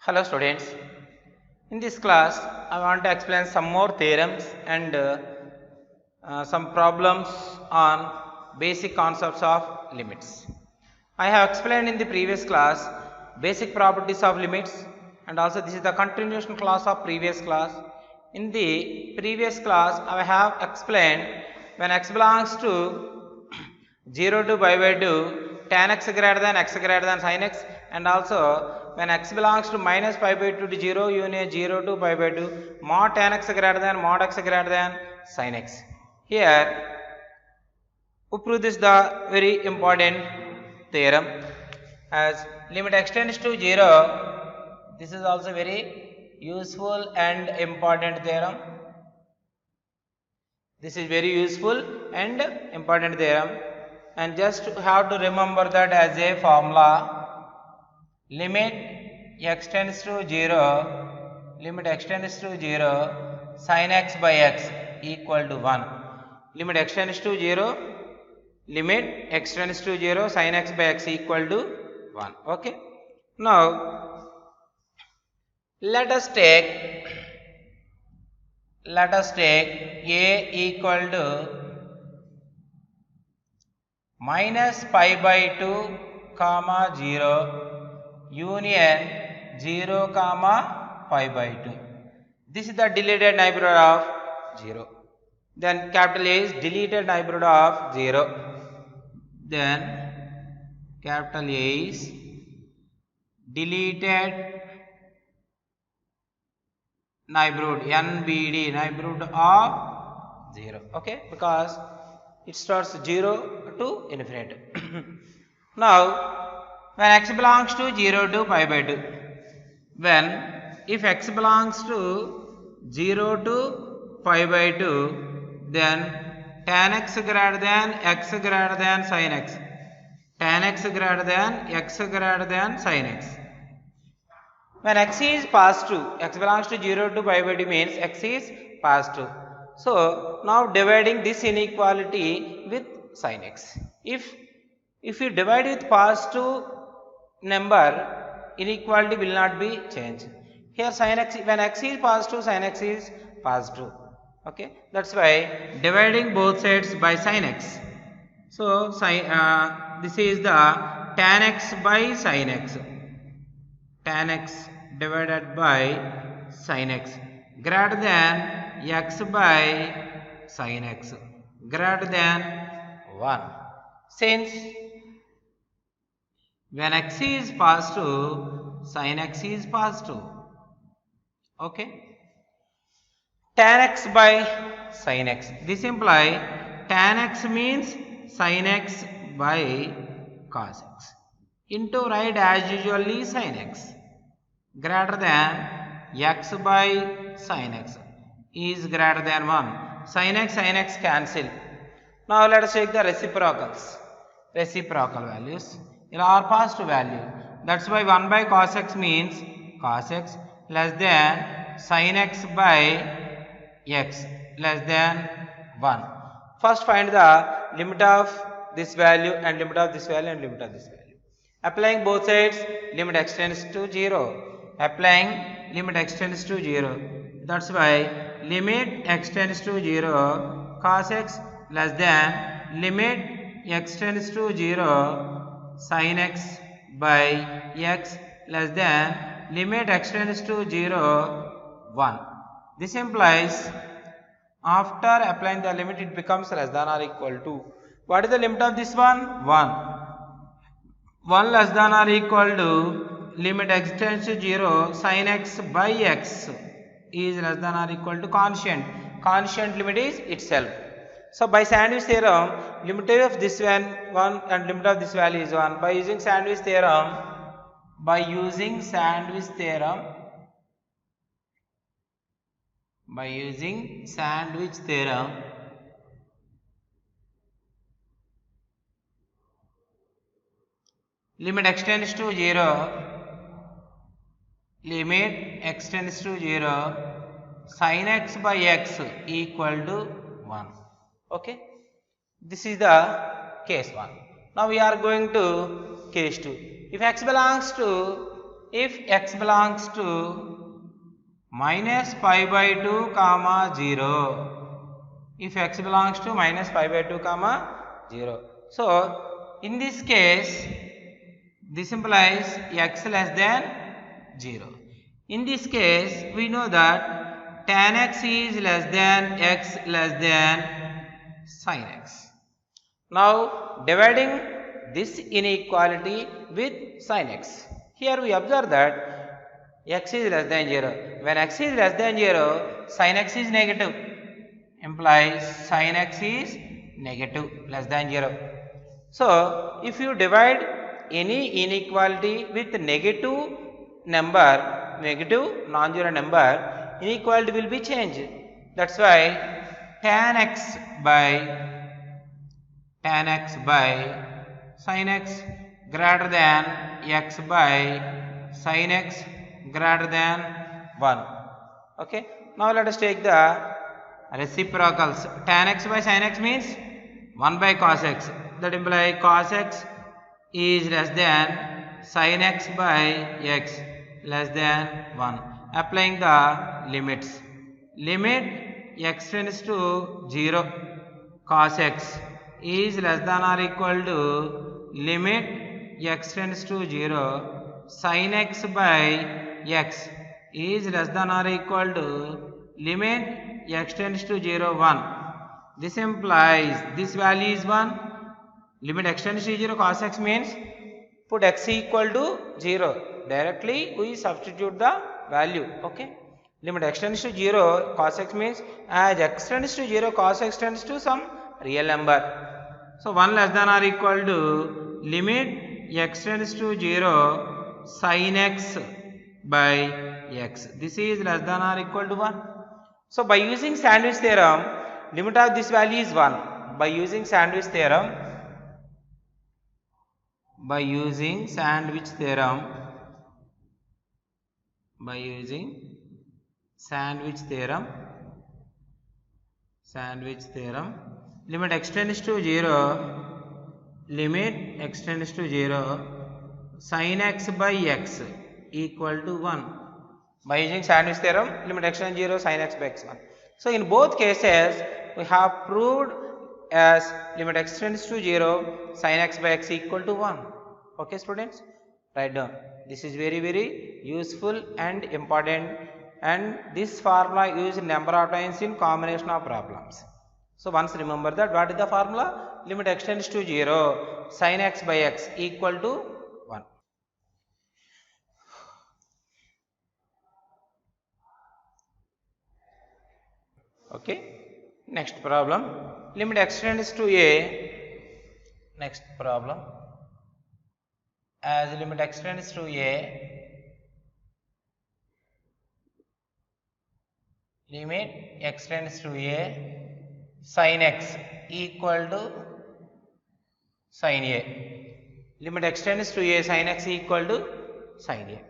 Hello students, in this class I want to explain some more theorems and some problems on basic concepts of limits. I have explained in the previous class basic properties of limits, and also this is the continuation class of previous class. In the previous class I have explained when x belongs to 0 to pi by 2 tan x greater than sin x, and also when x belongs to minus pi by 2 to 0 union 0 to pi by 2 mod tan x greater than mod x greater than sin x. Here we prove this the very important theorem as limit x tends to 0. This is also very useful and important theorem. This is very useful and important theorem, and just have to remember that as a formula. Limit x tends to 0, limit x tends to 0 sin x by x equal to 1. Limit x tends to 0, limit x tends to 0 sin x by x equal to 1. Okay. Now let us take a equal to minus pi by 2 comma 0 union 0 comma pi by 2. This is the deleted neighborhood of 0. Then capital A is deleted neighborhood of 0. Then capital A is deleted neighborhood NBD, neighborhood of 0. Okay, because it starts 0 to infinity. Now when x belongs to 0 to pi by 2, if x belongs to 0 to pi by 2, then tan x greater than sin x, tan x greater than sin x. When x is positive, x belongs to 0 to pi by 2 means x is positive. So now dividing this inequality with sin x. If you divide with positive number, inequality will not be changed. Here sin x, when x is positive, sin x is positive. Okay, that's why dividing both sides by sin x. So this is the tan x by sin x. Tan x divided by sin x greater than x by sin x greater than 1. Since when x is positive, sin x is positive. Okay. Tan x by sin x. This implies tan x means sin x by cos x into right as usually sin x greater than x by sin x is greater than 1. Sin x cancel. Now let us take the reciprocal values. Here are positive value. That's why 1 by cos x means cos x less than sin x by x less than 1. First find the limit of this value and limit of this value and limit of this value. Applying both sides, limit x tends to 0. Applying limit x tends to 0. That's why limit x tends to 0 cos x less than limit x tends to 0 sin x by x less than limit x tends to 0 1. This implies after applying the limit it becomes less than or equal to. What is the limit of this one? 1. 1 less than or equal to limit x tends to 0 sin x by x is less than or equal to constant limit is itself. So by sandwich theorem, limit of this one 1 and limit of this value is 1. By using sandwich theorem, limit x tends to 0 sin x by x equal to 1. Okay, this is the case 1. Now we are going to case 2. If x belongs to if x belongs to minus pi by 2 comma 0, if x belongs to minus pi by 2 comma 0. So in this case this implies x less than 0. In this case we know that tan x is less than x less than sin x. Now dividing this inequality with sin x. Here we observe that x is less than 0. When x is less than 0, sin x is negative. Implies sin x is negative less than 0. So if you divide any inequality with negative number, negative non-zero number, inequality will be changed. That's why tan x by sin x greater than x by sin x greater than 1. Okay. Now let us take the reciprocals. Tan x by sin x means 1 by cos x. That implies cos x is less than sin x by x less than 1. Applying the limits. Limit x tends to 0 cos x is less than or equal to limit x tends to 0 sin x by x is less than or equal to limit x tends to 0 1. This implies this value is 1. Limit x tends to 0 cos x means put x equal to 0. Directly we substitute the value. Okay. Limit x tends to 0 cos x means as x tends to 0 cos x tends to some real number. So 1 less than or equal to limit x tends to 0 sin x by x. This is less than or equal to 1. So by using sandwich theorem, limit of this value is 1. By using sandwich theorem, limit x tends to 0 sin x by x equal to 1. By using sandwich theorem, limit x tends to 0 sin x by x 1. So in both cases we have proved as limit x tends to 0 sin x by x equal to 1. Okay students, write down. This is very useful and important, and this formula used number of times in combination of problems. So once remember that, what is the formula? Limit x tends to 0 sin x by x equal to 1. Okay, next problem. Limit x tends to a, next problem, as limit x tends to a, limit x tends to a sin x equal to sin a. Limit x tends to a sin x equal to sin a.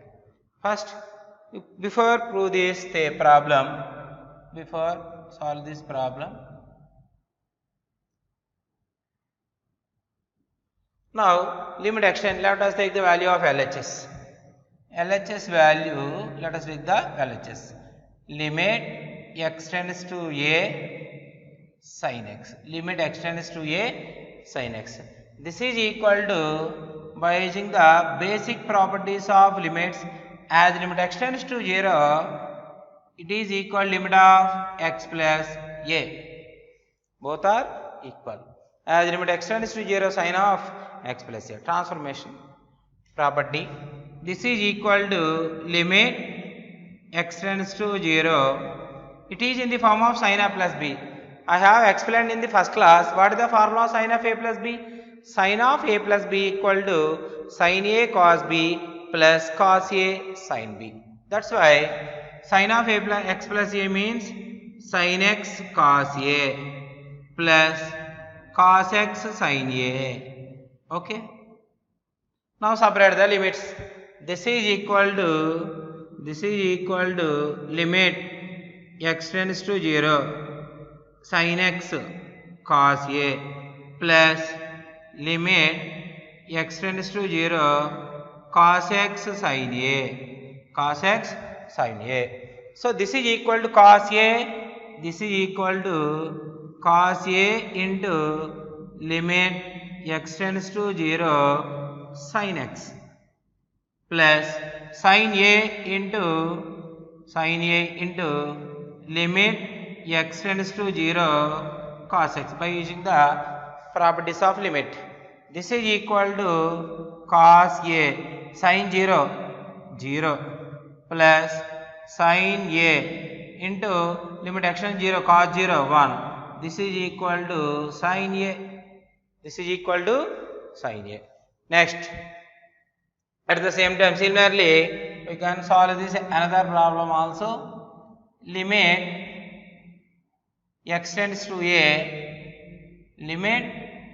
First, before prove this problem, before solve this problem, now limit x tends, let us take the value of LHS. LHS value, let us take the LHS. Limit x tends to a sin x. Limit x tends to a sin x. This is equal to, by using the basic properties of limits, as limit x tends to 0, it is equal limit of x plus a. Both are equal. As limit x tends to 0 sin of x plus a. Transformation property. This is equal to limit x tends to 0. It is in the form of sin a plus b. I have explained in the first class what is the formula of sin of a plus b. Sin of a plus b equal to sin a cos b plus cos a sin b. That's why sin of a plus x plus a means sin x cos a plus cos x sin a. Okay. Now separate the limits. This is equal to limit x tends to 0 sin x cos a plus limit x tends to 0 cos x sin a, cos x sin a. So this is equal to cos a, this is equal to cos a into limit x tends to 0 sin x plus sin a into limit x tends to 0 cos x by using the properties of limit. This is equal to cos a sin 0 0 plus sin a into limit x tends to 0 cos 0 1. This is equal to sin a. This is equal to sin a. Next, at the same time, similarly, we can solve this another problem also. Limit x tends to a, limit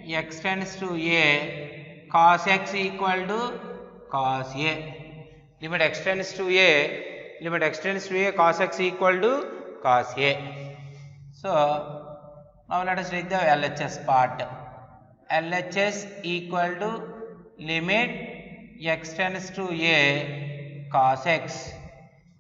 x tends to a, cos x equal to cos a. Limit x tends to a, limit x tends to a, cos x equal to cos a. So now let us take the LHS part. LHS equal to limit x tends to a cos x.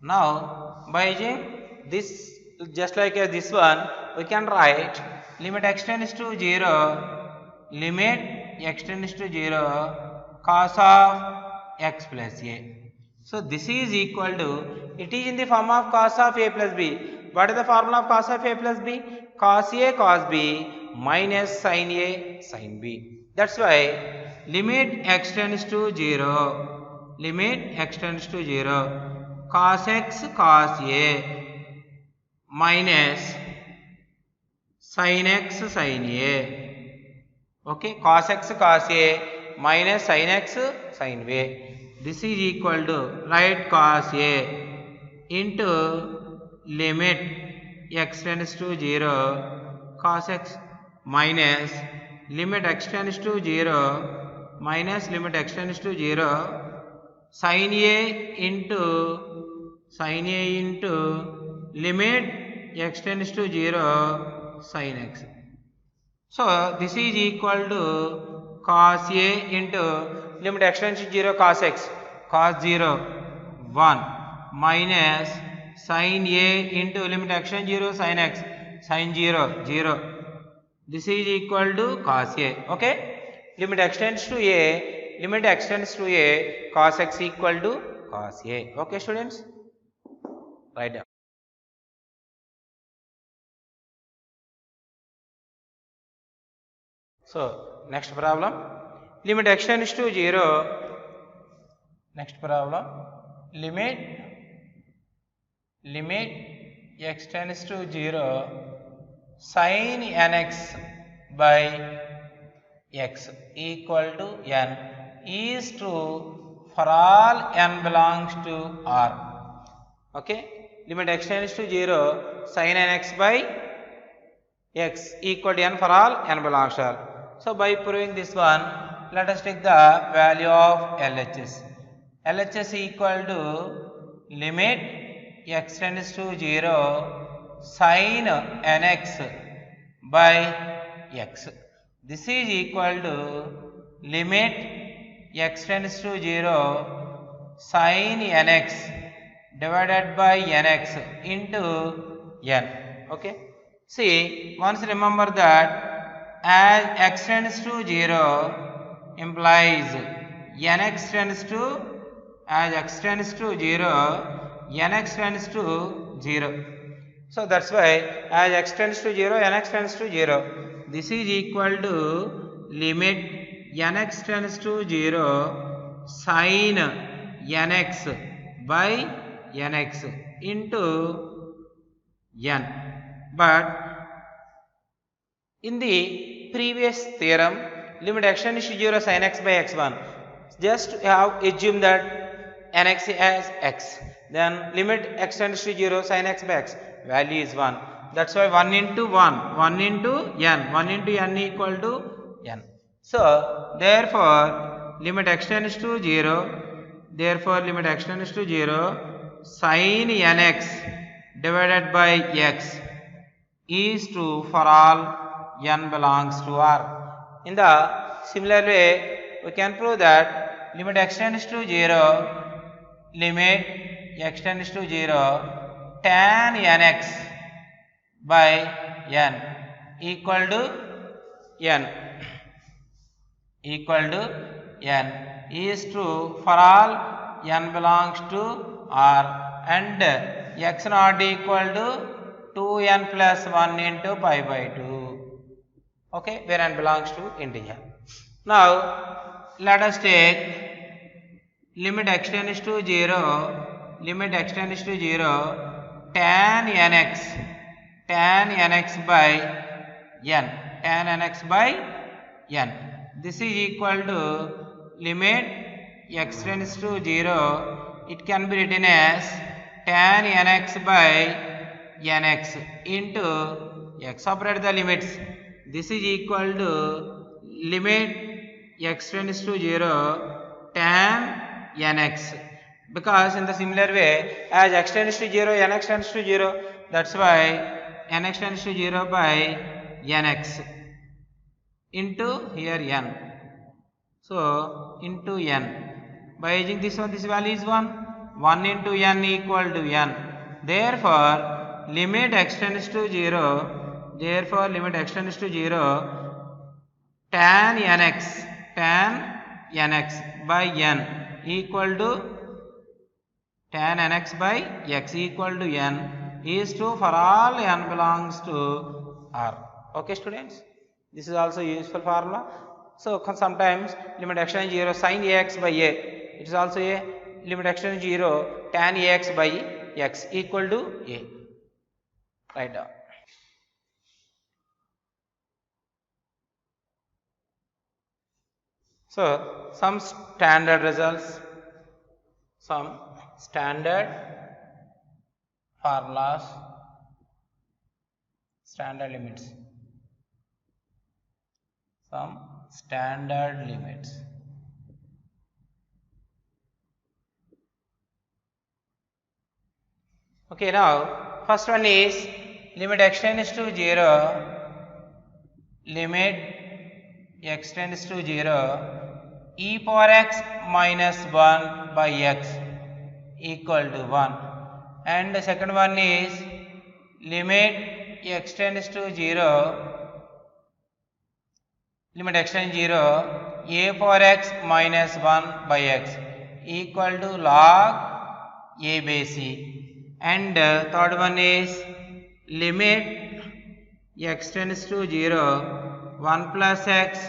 Now by using this, just like this one, we can write limit x tends to 0, limit x tends to 0 cos of x plus a. So this is equal to, it is in the form of cos of a plus b. What is the formula of cos of a plus b? Cos a cos b minus sin a sin b. That's why limit x tends to 0, limit x tends to 0, cos x cos a minus sin x sin a. Okay, cos x cos a minus sin x sin a. This is equal to, write cos a into limit x tends to 0 cos x minus limit x tends to 0 minus limit x tends to 0 sin a into limit x tends to 0 sin x. So this is equal to cos a into limit x tends to 0 cos x, cos 0 1 minus sin a into limit x tends to 0 sin x, sin 0 0. This is equal to cos a. Okay, limit x tends to a, limit x tends to a, cos x equal to cos a. Okay students, write down. So next problem, limit x tends to 0. Next problem, limit x tends to 0 sin nx by x equal to n is true for all n belongs to R. Okay, limit x tends to 0 sin nx by x equal to n for all n belongs to R. So by proving this one, let us take the value of LHS. LHS equal to limit x tends to 0 sin nx by x. This is equal to limit x tends to 0 sin nx divided by nx into n. Okay. See, once remember that as x tends to 0 implies nx tends to, as x tends to 0, nx tends to 0. So that's why as x tends to 0, nx tends to 0. This is equal to limit nx tends to 0 sin nx by nx into n. But in the previous theorem, limit x tends to 0 sin x by x1, just have assume that nx as x, then limit x tends to 0 sin x by x, value is 1. That's why 1 into 1, 1 into n, 1 into n equal to n. So therefore limit x tends to 0, therefore limit x tends to 0 sin nx divided by x is true for all n belongs to R. In the similar way, we can prove that limit x tends to 0, limit x tends to 0, tan nx by n equal to n is true for all n belongs to R and x not equal to 2n plus 1 into pi by 2. Okay, where n belongs to integer. Now let us take limit x tends to 0, tan nx by n. This is equal to limit x tends to 0. It can be written as tan nx by nx into x. Separate the limits. This is equal to limit x tends to 0 tan nx, because in the similar way as x tends to 0 nx tends to 0, that's why nx tends to 0 by nx into here n. So into n, by using this one, this value is 1 into n equal to n. Therefore limit x tends to 0, tan nx by n equal to tan nx by x equal to n is true for all n belongs to R. Okay students, this is also useful formula. So sometimes limit x tends to 0 sin ax by a, it is also a limit x tends to 0 tan ax by x equal to a. Write down. So some standard results, some standard formulas, standard limits, some standard limits. Okay, now first one is limit x tends to 0, e power x minus 1 by x equal to 1, and the second one is limit x tends to 0, a power x minus 1 by x equal to log a by c, and third one is limit x tends to 0, 1 plus x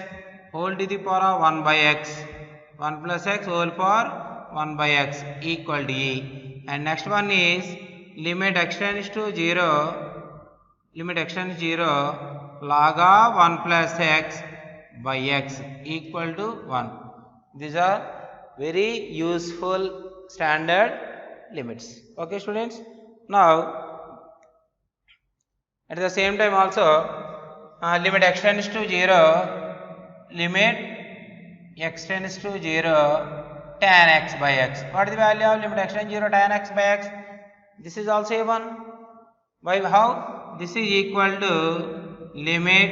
whole to the power of 1 by x, 1 plus x whole power 1 by x equal to e, and next one is limit x tends to 0, log of 1 plus x by x equal to 1. These are very useful standard limits. Okay students, now at the same time also limit x tends to 0, tan x by x. What is the value of limit x tends to 0 tan x by x? This is also a 1. By how? This is equal to limit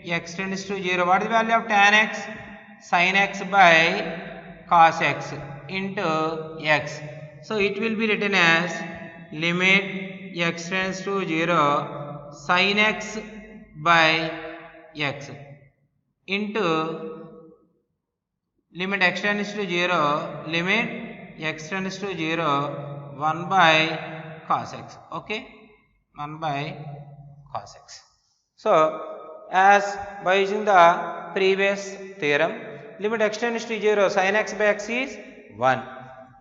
x tends to 0. What is the value of tan x? Sin x by cos x into x. So it will be written as limit x tends to 0 sin x by x into limit x tends to 0, 1 by cos x. Okay, 1 by cos x. So as by using the previous theorem, limit x tends to 0 sin x by x is 1.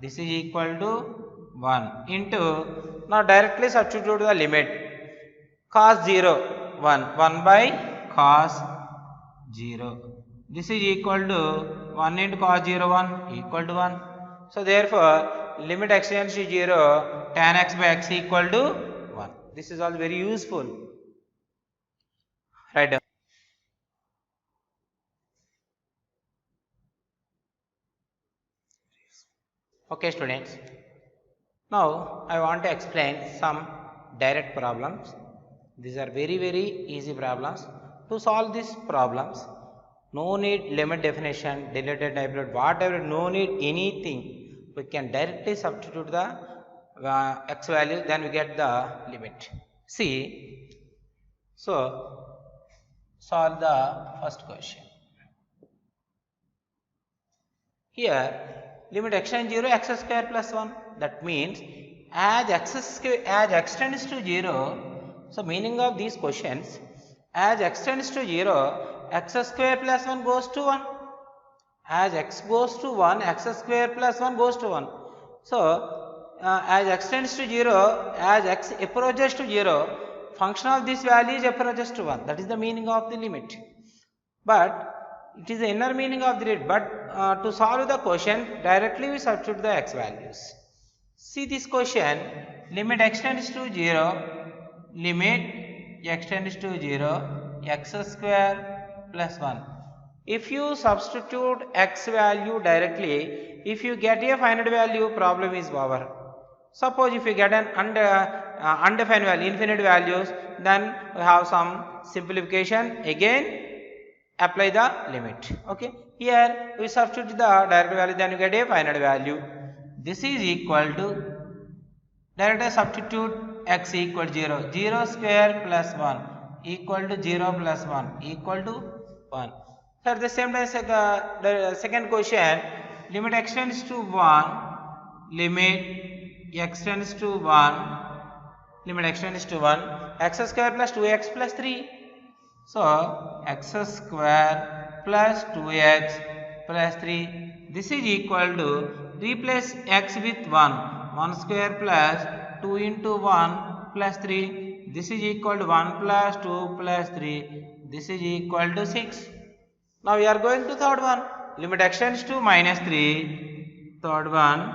This is equal to 1 into, now directly substitute the limit cos 0 1 by cos 0. This is equal to 1 into cos 0 1 equal to 1. So therefore limit x tends to 0 tan x by x equal to 1. This is all very useful. Write down. Okay students, now I want to explain some direct problems. These are very easy problems. To solve these problems, No need limit definition, deleted neighborhood, whatever, no need anything. We can directly substitute the x value, then we get the limit. See, so solve the first question. Here, limit x tends 0, x square plus 1. That means as x tends to 0, so meaning of these questions, as x tends to 0, x square plus 1 goes to 1. As x goes to 1, x square plus 1 goes to 1. So, as x tends to 0, as x approaches to 0, function of this value is approaches to 1. That is the meaning of the limit. But it is the inner meaning of the limit. But to solve the question, directly we substitute the x values. See this question, limit x tends to 0, limit x tends to 0, x square plus 1. If you substitute x value directly, if you get a finite value, problem is over. Suppose if you get an undefined value, infinite values, then we have some simplification, again apply the limit. Okay, here we substitute the direct value, then you get a finite value. This is equal to, directly substitute x equal to 0, 0 square plus 1 equal to 0 plus 1 equal to 1. So at the same time, the second question, limit x tends to 1, limit x tends to 1, limit x tends to 1, x square plus 2x plus 3. So x square plus 2x plus 3, this is equal to, replace x with 1 square plus 2 into 1 plus 3, this is equal to 1 plus 2 plus 3, this is equal to 6. Now we are going to third one, limit x tends to minus 3, third one,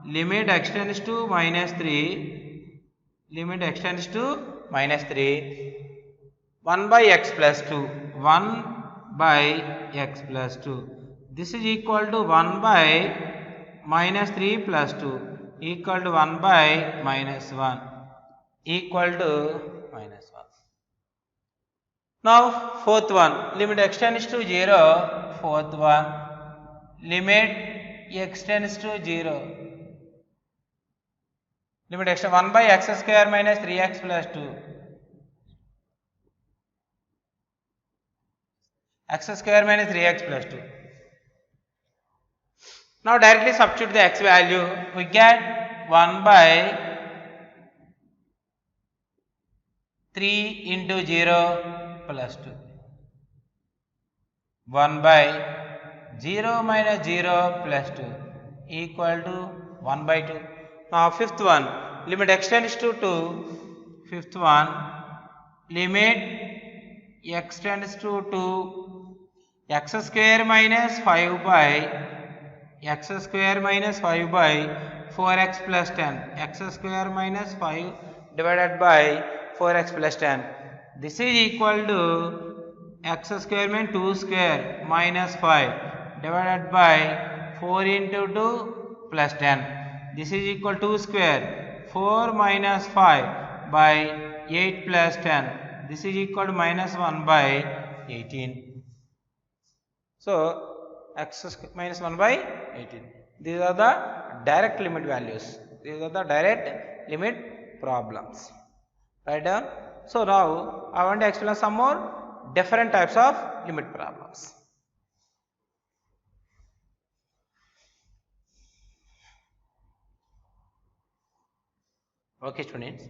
limit x tends to minus 3, limit x tends to minus 3, 1 by x plus 2, 1 by x plus 2, this is equal to 1 by minus 3 plus 2 equal to 1 by minus 1 equal to minus 1. Now fourth one, limit x tends to 0, fourth one, limit x tends to 0, limit x 1 by x square minus 3x plus 2, x square minus 3x plus 2. Now directly substitute the x value, we get 1 by 3 into 0 plus 2, 1 by 0 minus 0 plus 2 equal to 1 by 2. Now fifth one, limit x tends to 2, fifth one, limit x tends to 2, x square minus 5 by x square minus 5 by 4x plus 10, x square minus 5 divided by 4x plus 10, this is equal to x square means 2 square minus 5 divided by 4 into 2 plus 10, this is equal to 2 square 4 minus 5 by 8 plus 10, this is equal to minus 1 by 18. So x minus 1 by 18. These are the direct limit values. These are the direct limit problems. Right down. So now I want to explain some more different types of limit problems. Okay students,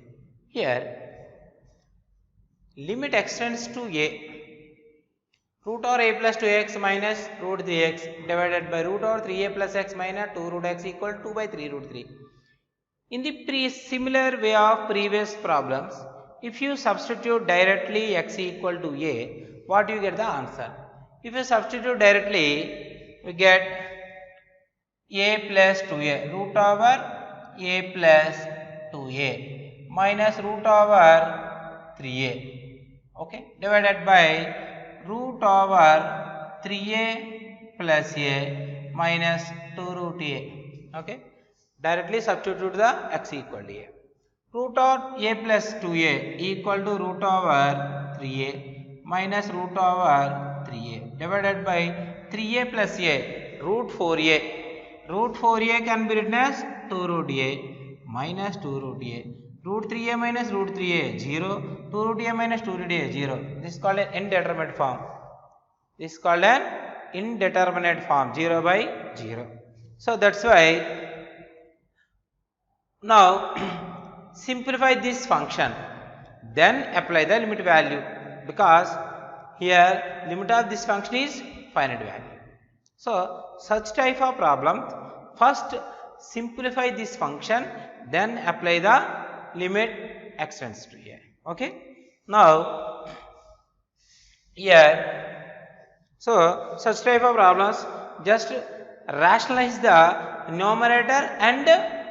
here limit x tends to a, root or a plus 2x minus root 3x divided by root or 3a plus x minus 2 root x equal to 2 by 3 root 3. In the similar way of previous problems, if you substitute directly x equal to a, what do you get the answer? If you substitute directly, we get a plus 2a, root over a plus 2a minus root over 3a, okay, divided by root over 3a plus a minus 2 root a, okay. Directly substitute the x equal to a. Root of a plus 2a equal to root over 3a minus root over 3a divided by 3a plus a root 4a. Root 4a can be written as 2 root a minus 2 root a. Root 3a minus root 3a 0. 2 root a minus 2 root a 0. This is called an indeterminate form. This is called an indeterminate form, 0 by 0. So that's why now simplify this function, then apply the limit value, because here limit of this function is finite value. So such type of problem, first simplify this function, then apply the limit x tends to a. Okay. Now here, so such type of problems, just rationalize the numerator and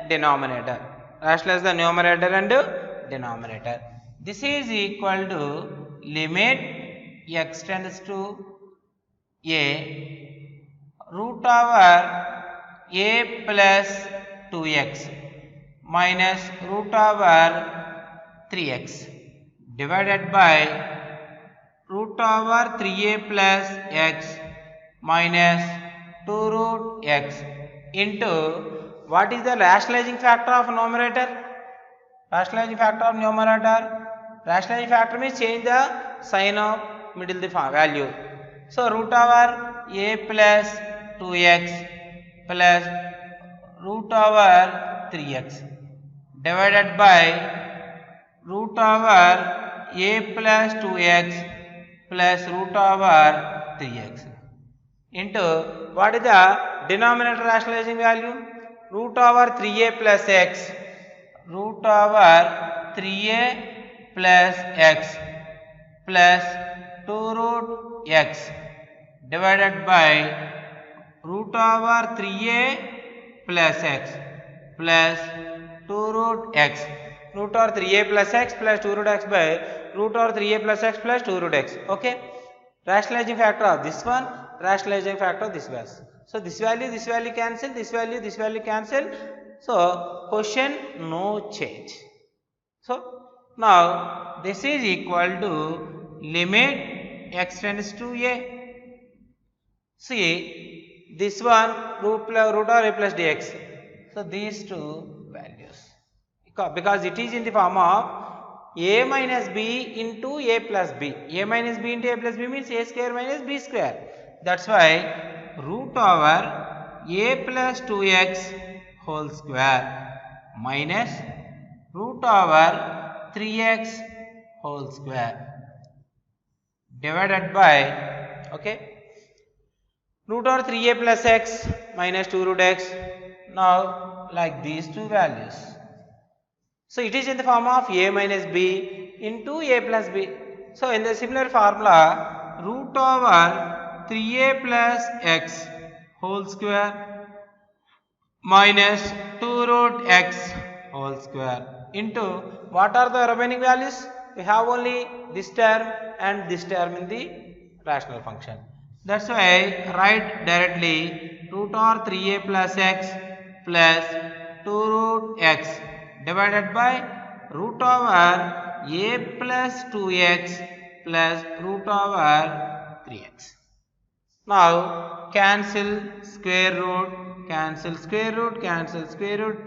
denominator. Rationalize the numerator and denominator. This is equal to limit x tends to a root over a plus 2x minus root over 3x divided by root over 3a plus x minus 2 root x into what is the rationalizing factor of numerator? Rationalizing factor of numerator. Rationalizing factor means change the sign of middle the value. So root over a plus 2x plus root over 3x divided by root over a plus 2x plus root over 3x into what is the denominator rationalizing value? Root over 3a plus x, root over 3a plus x plus 2 root x divided by root over 3a plus x plus 2 root x. Root over 3a plus x plus 2 root x by root over 3a plus x plus 2 root x. Okay. Rationalizing factor of this one, rationalizing factor of this one. So this value cancel, this value cancel. So question no change. So now this is equal to limit x tends to a. See this one root over a plus dx. So these two values, because it is in the form of a minus b into a plus b. A minus b into a plus b means a square minus b square. That's why root over a plus 2x whole square minus root over 3x whole square divided by, okay, root over 3a plus x minus 2 root x. Now like these two values. So it is in the form of a minus b into a plus b. So in the similar formula, root over 3a plus x whole square minus 2 root x whole square into what are the remaining values? We have only this term and this term in the rational function. That's why write directly root over 3a plus x plus 2 root x divided by root over a plus 2x plus root over 3x. Now cancel square root, cancel square root, cancel square root.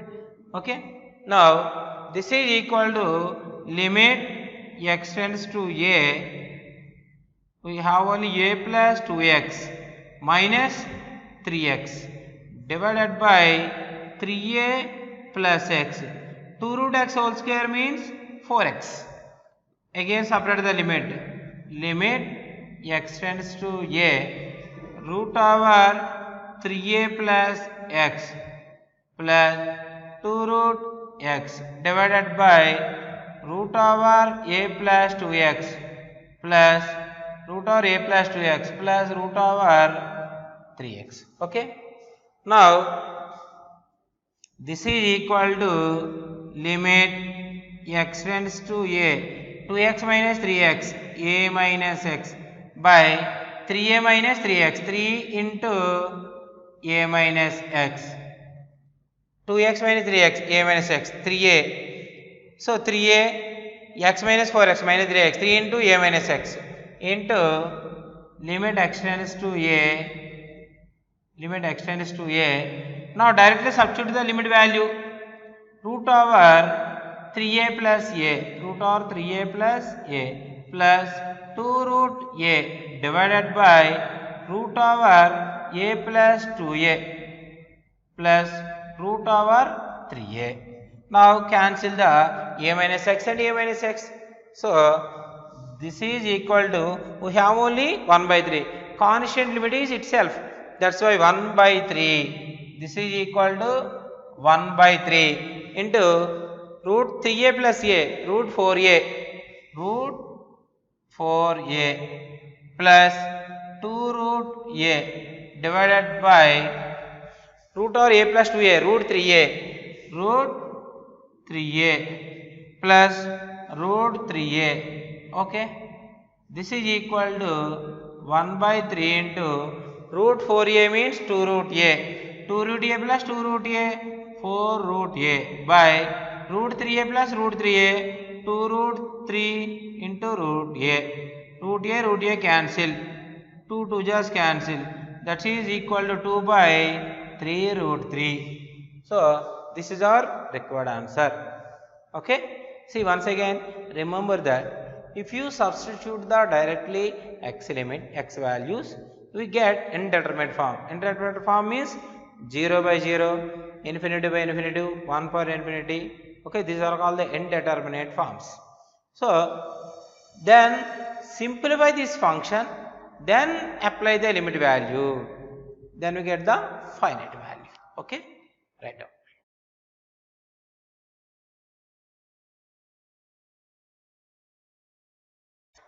Okay. Now this is equal to limit x tends to a. We have only a plus 2x minus 3x divided by 3a plus x. 2 root x whole square means 4x. Again separate the limit. Limit x tends to a root over 3a plus x plus 2 root x divided by root over a plus 2x plus root over a plus 2x plus root over 3x. Okay. Now this is equal to limit x tends to a 2x minus 3x a minus x by 3a minus 3x 3 into a minus x 2x minus 3x a minus x 3a. So 3a x minus 4x minus 3x 3 into a minus x into limit x tends to a, limit x tends to a. Now directly substitute the limit value, root over 3a plus a, root over 3a plus a plus 2 root a divided by root over a plus 2a plus root over 3a. Now cancel the a minus x and a minus x. So this is equal to, we have only 1 by 3. Constant limit is itself. That's why 1 by 3. This is equal to 1 by 3 into root 3a plus a, root 4a, root 4a plus 2 root a divided by root over a plus 2a, root 3a, root 3a plus root 3a. Okay, this is equal to 1 by 3 into root 4a means 2 root a, 2 root a plus 2 root a, 4 root a by root 3a plus root 3a, 2 root 3 into root a, root a cancel, 2 2 just cancel, that is equal to 2 by 3 root 3. So this is our required answer. Okay, see once again, remember that if you substitute the directly x element, x values, we get indeterminate form. Indeterminate form means 0 by 0, infinity by infinity, 1 for infinity. Okay, these are called the indeterminate forms. So then simplify this function, then apply the limit value, then we get the finite value. Okay, write down.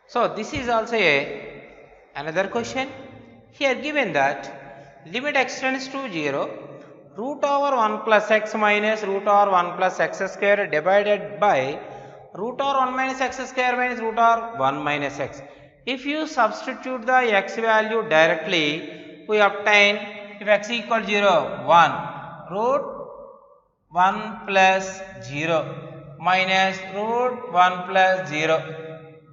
So this is also another question. Here given that limit x tends to 0, root over 1 plus x minus root over 1 plus x square divided by root over 1 minus x square minus root over 1 minus x. If you substitute the x value directly, we obtain, if x equal 0, 1, root 1 plus 0 minus root 1 plus 0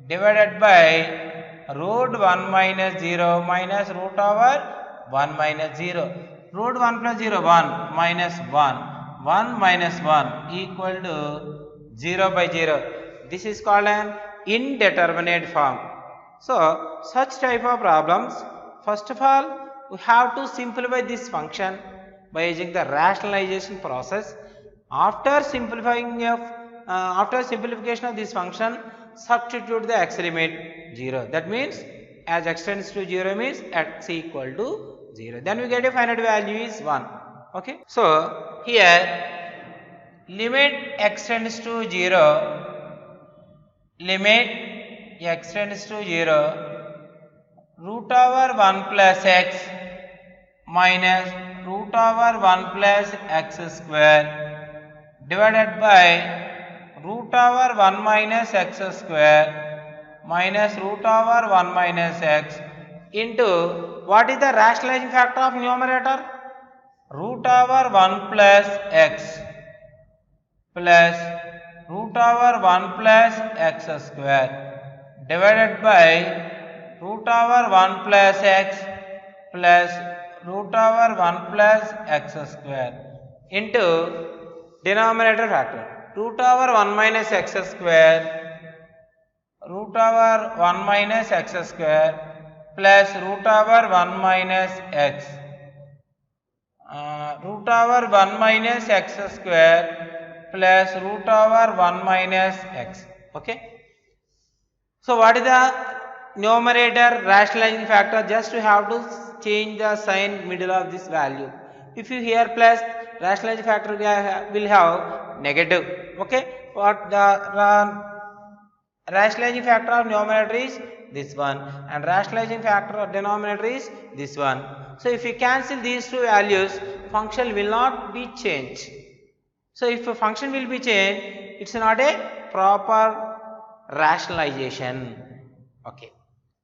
divided by root 1 minus 0 minus root over 1 minus 0. Root 1 plus 0, 1 minus 1, 1 minus 1 equal to 0 by 0. This is called an indeterminate form. So such type of problems, first of all, we have to simplify this function by using the rationalization process. After simplification of this function, substitute the x limit 0. That means as x tends to 0 means x equal to 0. Then we get a finite value is 1. Okay. So here limit x tends to 0, limit x tends to 0, root over 1 plus x minus root over 1 plus x square divided by root over 1 minus x square minus root over 1 minus x into, what is the rationalizing factor of numerator? Root over 1 plus x plus root over 1 plus x square divided by root over 1 plus x plus root over 1 plus x square into denominator factor, root over 1 minus x square, root over 1 minus x square plus root over 1 minus x, root over 1 minus x square plus root over 1 minus x. Okay. So what is the numerator rationalizing factor? Just you have to change the sign middle of this value. If you here plus, rationalizing factor will have negative. Okay. What the rationalizing factor of numerator is this one and rationalizing factor of denominator is this one. So if you cancel these two values, function will not be changed. So if a function will be changed, it's not a proper rationalization. Okay.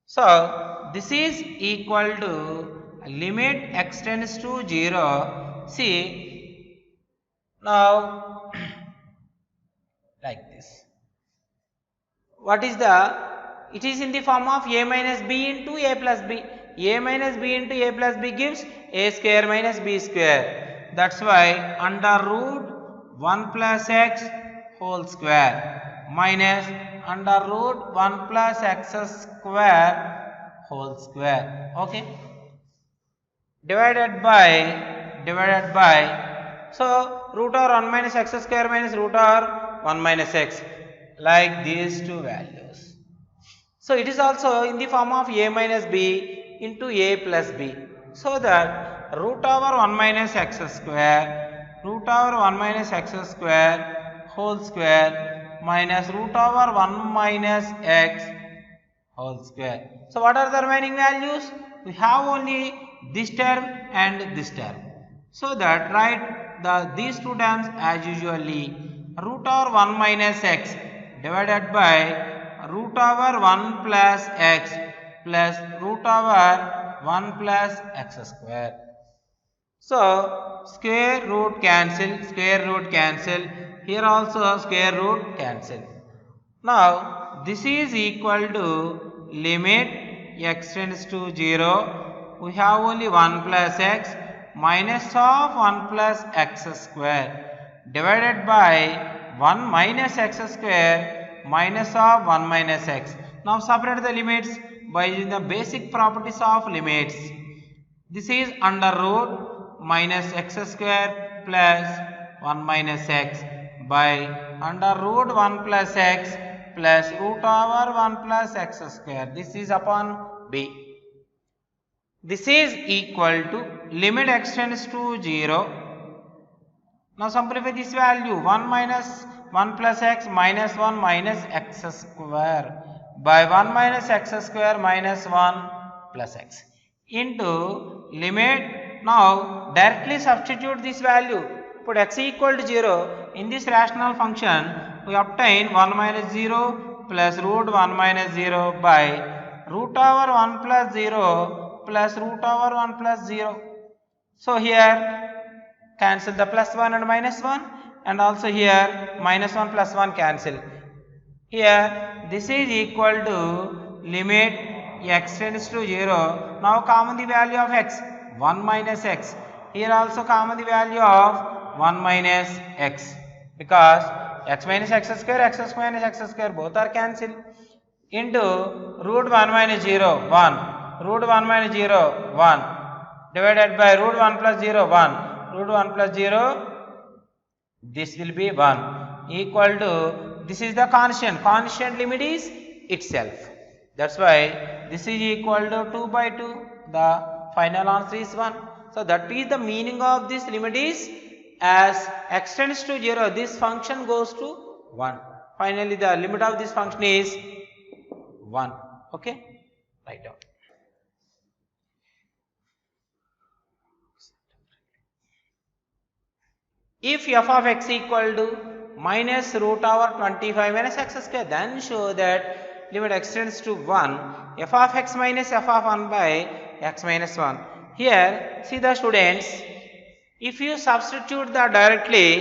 So this is equal to limit x tends to 0. See now like this. What is the it is in the form of a minus b into a plus b. A minus b into a plus b gives a square minus b square. That's why under root 1 plus x whole square minus under root 1 plus x square whole square. Okay. Divided by, so root over 1 minus x square minus root over 1 minus x, like these two values. So it is also in the form of a minus b into a plus b. So that root over 1 minus x square, root over 1 minus x square whole square minus root over 1 minus x whole square. So what are the remaining values? We have only this term and this term. So that write these two terms as usually, root over 1 minus x divided by root over 1 plus x plus root over 1 plus x square. So square root cancel, here also square root cancel. Now this is equal to limit x tends to 0, we have only 1 plus x minus of 1 plus x square divided by 1 minus x square minus of 1 minus x. Now separate the limits by using the basic properties of limits. This is under root minus x square plus 1 minus x by under root 1 plus x plus root over 1 plus x square. This is upon b. This is equal to limit x tends to 0. Now simplify this value, 1 minus 1 plus x minus 1 minus x square by 1 minus x square minus 1 plus x into limit. Now directly substitute this value, put x equal to 0 in this rational function, we obtain 1 minus 0 plus root 1 minus 0 by root over 1 plus 0 plus root over 1 plus 0. So here cancel the plus 1 and minus 1, and also here minus 1 plus 1 cancel. Here this is equal to limit x tends to 0. Now common the value of x, 1 minus x. Here also common the value of 1 minus x, because x minus x minus x square both are cancelled, into root 1 minus 0 1, root 1 minus 0 1 divided by root 1 plus 0 1, root 1 plus 0, this will be 1 equal to, this is the constant limit is itself. That's why this is equal to 2 by 2, the final answer is 1. So that is the meaning of this limit is, as x tends to 0 this function goes to 1. Finally the limit of this function is 1. Okay, write down. If f of x equal to minus root over 25 minus x square, then show that limit x tends to 1, f of x minus f of 1 by x minus 1. Here see the students, if you substitute directly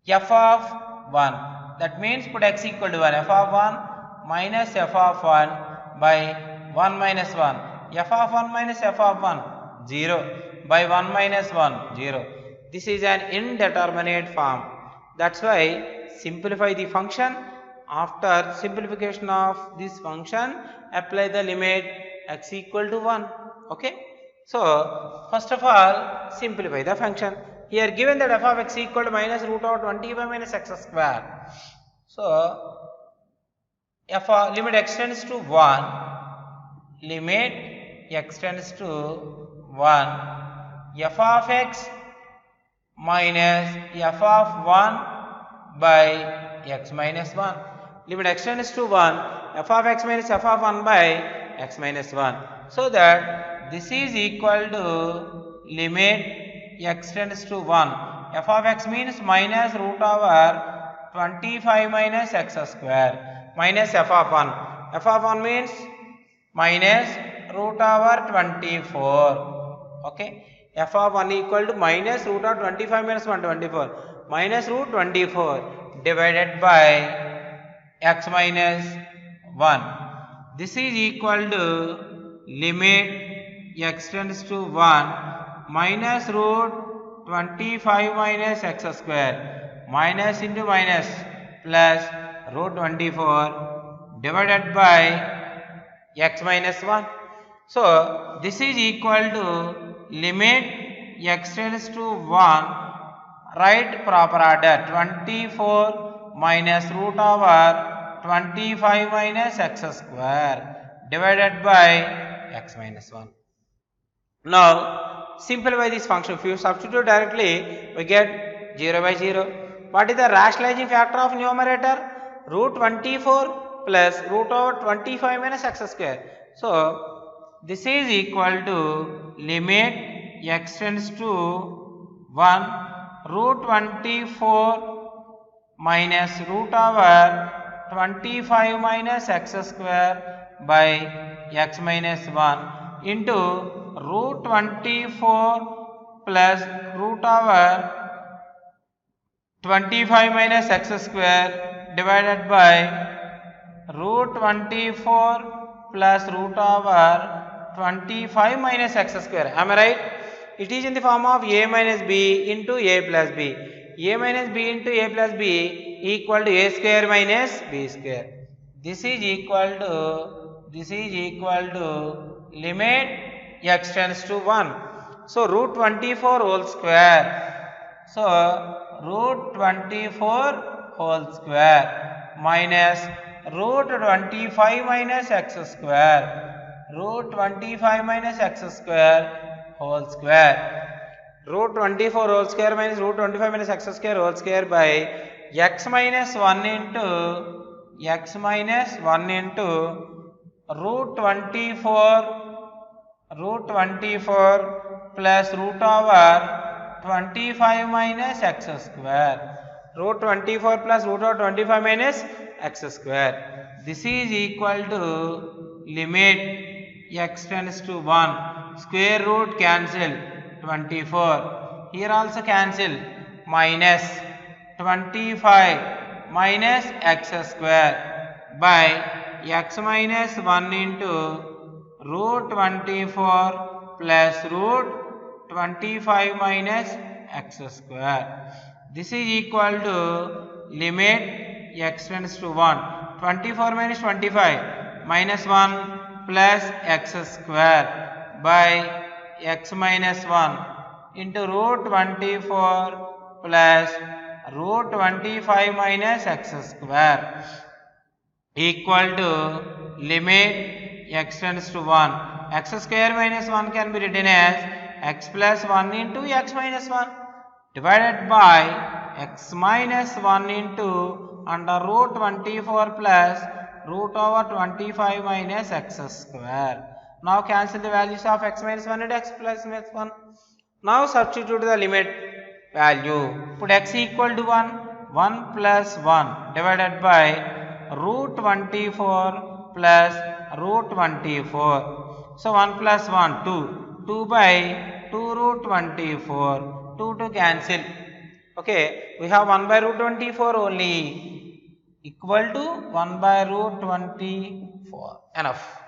f of 1, that means put x equal to 1, f of 1 minus f of 1 by 1 minus 1, f of 1 minus f of 1 0 by 1 minus 1 0. This is an indeterminate form. That's why simplify the function. After simplification of this function, apply the limit x equal to 1. Okay. So first of all simplify the function. Here given that f of x equal to minus root over 25 minus x square. So f of limit x tends to 1, limit x tends to 1, f of x minus f of 1 by x minus 1. Limit x tends to 1, f of x minus f of 1 by x minus 1. So that this is equal to limit x tends to 1. F of x means minus root over 25 minus x square minus f of 1. F of 1 means minus root over 24. Okay. F of 1 equal to minus root of 25 minus 1, 24, minus root 24 divided by x minus 1. This is equal to limit x tends to 1 minus root 25 minus x square minus into minus plus root 24 divided by x minus 1. So, this is equal to limit x tends to 1, write proper order 24 minus root over 25 minus x square divided by x minus 1. Now, simplify this function. If you substitute directly, we get 0 by 0. What is the rationalizing factor of numerator? Root 24 plus root over 25 minus x square. So, this is equal to limit x tends to 1 root 24 minus root over 25 minus x square by x minus 1 into root 24 plus root over 25 minus x square divided by root 24 plus root over 25 minus x square. Am I right? It is in the form of a minus b into a plus b. A minus b into a plus b equal to a square minus b square. This is equal to limit x tends to 1. So, root 24 whole square. So, root 24 whole square minus root 25 minus x square. Root 25 minus x square whole square. Root 24 whole square minus root 25 minus x square whole square by x minus 1 into root 24 plus root over 25 minus x square. Root 24 plus root over 25 minus x square. This is equal to limit x tends to 1. Square root cancel 24. Here also cancel minus 25 minus x square by x minus 1 into root 24 plus root 25 minus x square. This is equal to limit x tends to 1. 24 minus 25 minus 1 plus x square by x minus 1 into root 24 plus root 25 minus x square equal to limit x tends to 1. X square minus 1 can be written as x plus 1 into x minus 1 divided by x minus 1 into under root 24 plus root over 25 minus x square. Now cancel the values of x minus 1 and x plus 1. Now substitute the limit value. Put x equal to 1 plus 1 divided by root 24 plus root 24. So 1 plus 1 2. 2 by 2 root 24. 2 to cancel. Okay, we have 1 by root 24 only. Equal to 1 by root 24. Enough.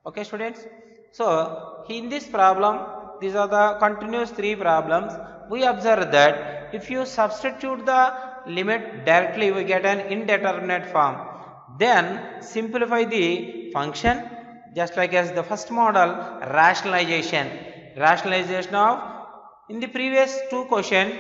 Okay, students. So, in this problem, these are the continuous 3 problems. We observe that if you substitute the limit directly, we get an indeterminate form. Then simplify the function just like as the first model, rationalization. Rationalization of, in the previous 2 questions,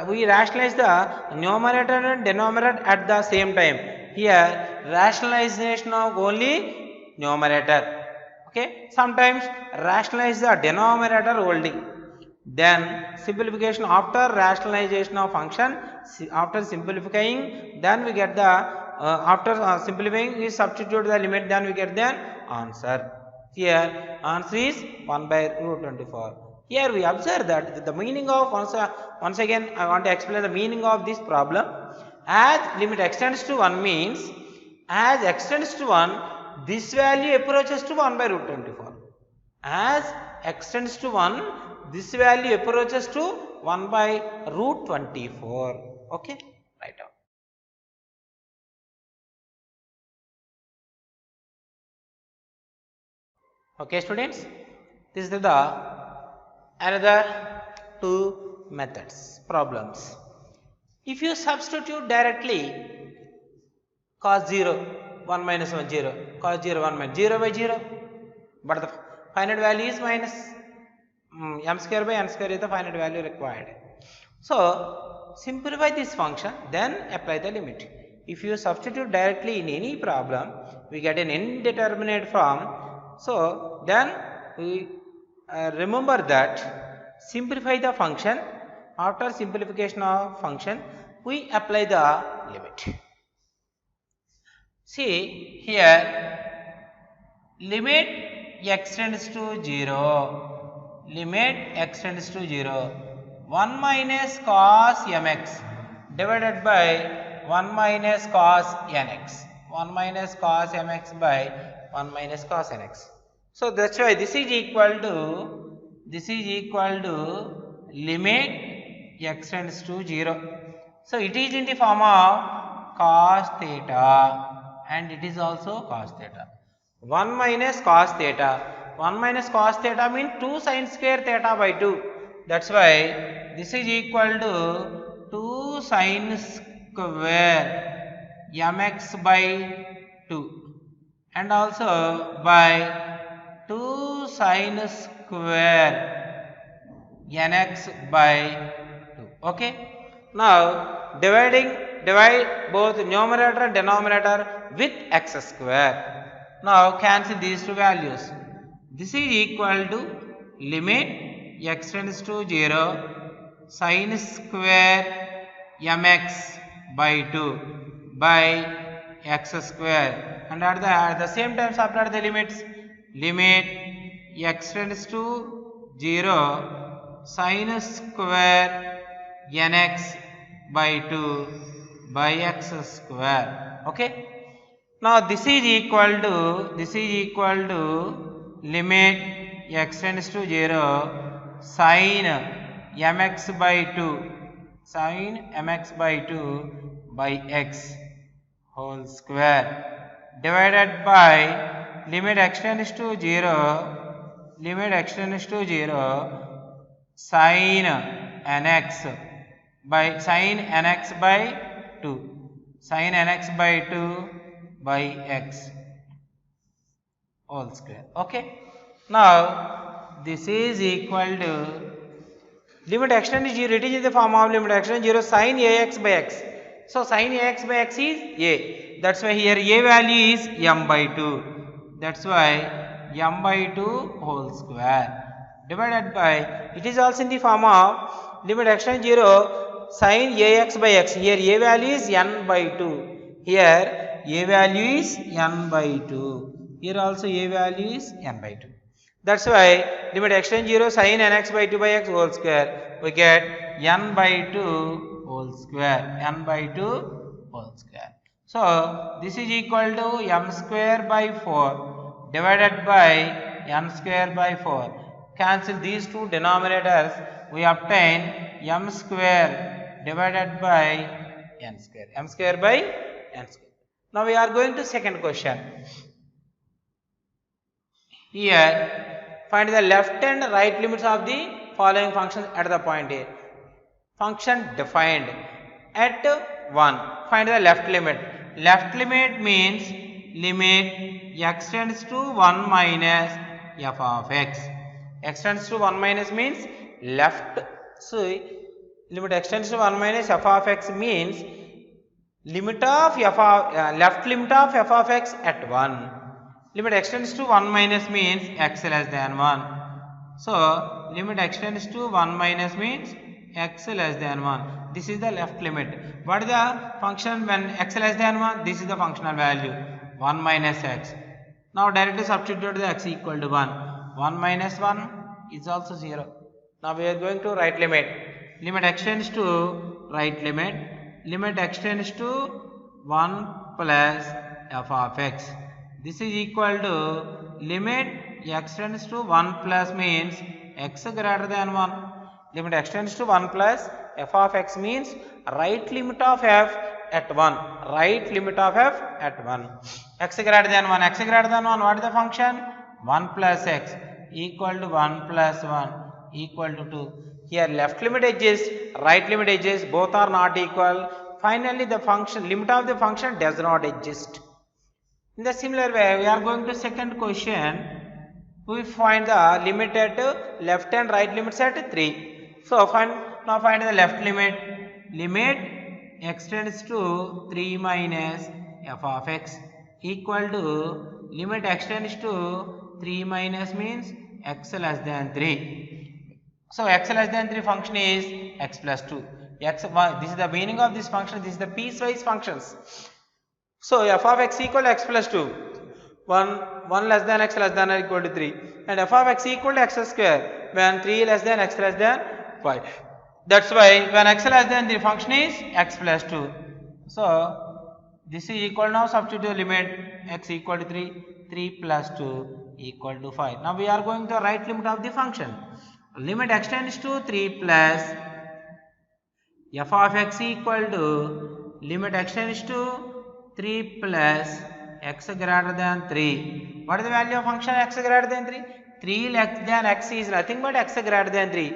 we rationalize the numerator and denominator at the same time. Here rationalization of only numerator. Okay, sometimes rationalize the denominator only. Then simplification after rationalization of function. After simplifying, then we get the after simplifying we substitute the limit, then we get the answer. Here answer is 1 by root 24. Here we observe that the meaning of, once again I want to explain the meaning of this problem. As limit x tends to 1 means, as x tends to 1, this value approaches to 1 by root 24. As x tends to 1, this value approaches to 1 by root 24. Okay, write down. Okay, students, this is the another two methods problems. If you substitute directly cos 0 1 minus 1 0, cos 0 1 minus 0 by 0, but the finite value is minus m square by n square is the finite value required. So simplify this function, then apply the limit. If you substitute directly in any problem, we get an indeterminate form. So then we remember that simplify the function. After simplification of function, we apply the limit. See here, limit x tends to 0, limit x tends to 0, 1 minus cos mx divided by 1 minus cos nx, 1 minus cos mx by 1 minus cos nx. So that's why this is equal to limit x tends to 0. So it is in the form of cos theta, and it is also cos theta. 1 minus cos theta. 1 minus cos theta means 2 sin square theta by 2. That's why this is equal to 2 sin square mx by 2, and also by 2 sin square nx by 2. Okay. Now divide both numerator and denominator with x square. Now cancel these two values. This is equal to limit x tends to 0 sin square mx by 2 by x square, and at the same time subtract the limits. Limit x tends to 0 sin square nx by 2 by x square. Okay. Now this is equal to limit x tends to 0 sin mx by 2 by x whole square divided by limit x tends to 0 sin nx by 2 by x whole square. Okay. Now this is equal to limit x tends to 0. It is in the form of limit x tends to 0 sin ax by x. So sin ax by x is a. That's why here a value is m by 2. That's why m by 2 whole square divided by, it is also in the form of limit x tends to 0 sin ax by x. Here a value is n by 2. Here a value is n by 2. Here also a value is n by 2. That's why limit x tends to 0 sin nx by 2 by x whole square, we get n by 2 whole square, n by 2 whole square. So this is equal to m square by 4 divided by n square by 4. Cancel these two denominators, we obtain m square divided by n square, m square by n square. Now we are going to second question. Here find the left and right limits of the following functions at the point A. Function defined at 1. Find the left limit. Left limit means limit x tends to 1 minus f of x. X tends to 1 minus means left. So limit x tends to 1 minus f of x means limit of left limit of f of x at 1. Limit x tends to 1 minus means x less than 1. So limit x tends to 1 minus means x less than 1. This is the left limit. What is the function when x less than 1? This is the functional value 1 minus x. Now directly substitute the x equal to 1. 1 minus 1 is also 0. Now we are going to right limit. Limit x tends to right limit. Limit x tends to 1 plus f of x. This is equal to limit x tends to 1 plus means x greater than 1. Limit x tends to 1 plus f of x means right limit of f at 1. Right limit of f at 1. X greater than 1. X greater than 1. What is the function? 1 plus x equal to 1 plus 1 equal to 2. Here left limit exists, right limit exists, both are not equal. Finally the function, limit of the function does not exist. In the similar way, we are going to second question. We find the limit at left and right limits at 3. So now find the left limit. Limit x tends to 3 minus f of x equal to limit x tends to 3 minus means x less than 3. So x less than 3 function is x plus 2. This is the meaning of this function. This is the piecewise functions. So f of x equal to x plus 2. 1 less than x less than or equal to 3. And f of x equal to x square when 3 less than x less than 5. That's why when x less than 3 function is x plus 2. So this is equal, now substitute the limit x equal to 3. 3 plus 2 equal to 5. Now we are going to right limit of the function. Limit x tends to 3 plus f of x equal to limit x tends to 3 plus x greater than 3. What is the value of function x greater than 3? 3 less than x is nothing but x greater than 3.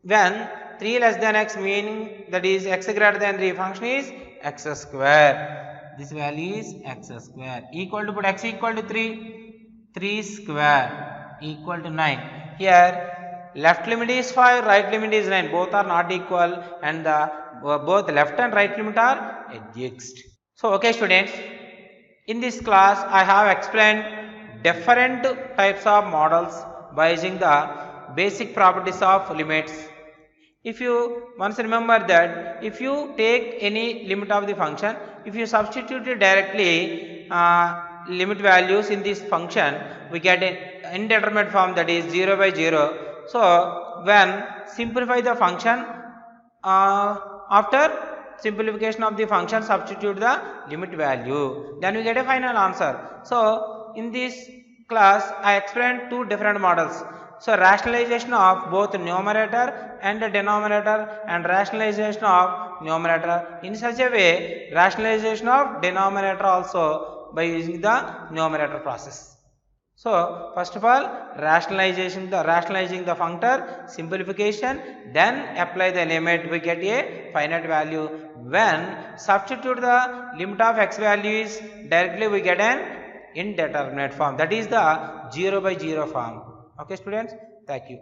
When 3 less than x meaning that is x greater than 3 function is x square. This value is x square equal to, put x equal to 3. 3 square equal to 9. Here left limit is 5, right limit is 9. Both are not equal and the both left and right limit are exist. So okay students, in this class I have explained different types of models by using the basic properties of limits. If you once remember that if you take any limit of the function, if you substitute it directly limit values in this function, we get an indeterminate form, that is 0 by 0. So when simplify the function, after simplification of the function, substitute the limit value, then we get a final answer. So in this class I explained two different models. So rationalization of both numerator and denominator and rationalization of numerator. In such a way, rationalization of denominator also by using the numerator process. So first of all, rationalizing the functor, simplification, then apply the limit, we get a finite value. When substitute the limit of x value is directly, we get an indeterminate form, that is the 0 by 0 form. Okay students, thank you.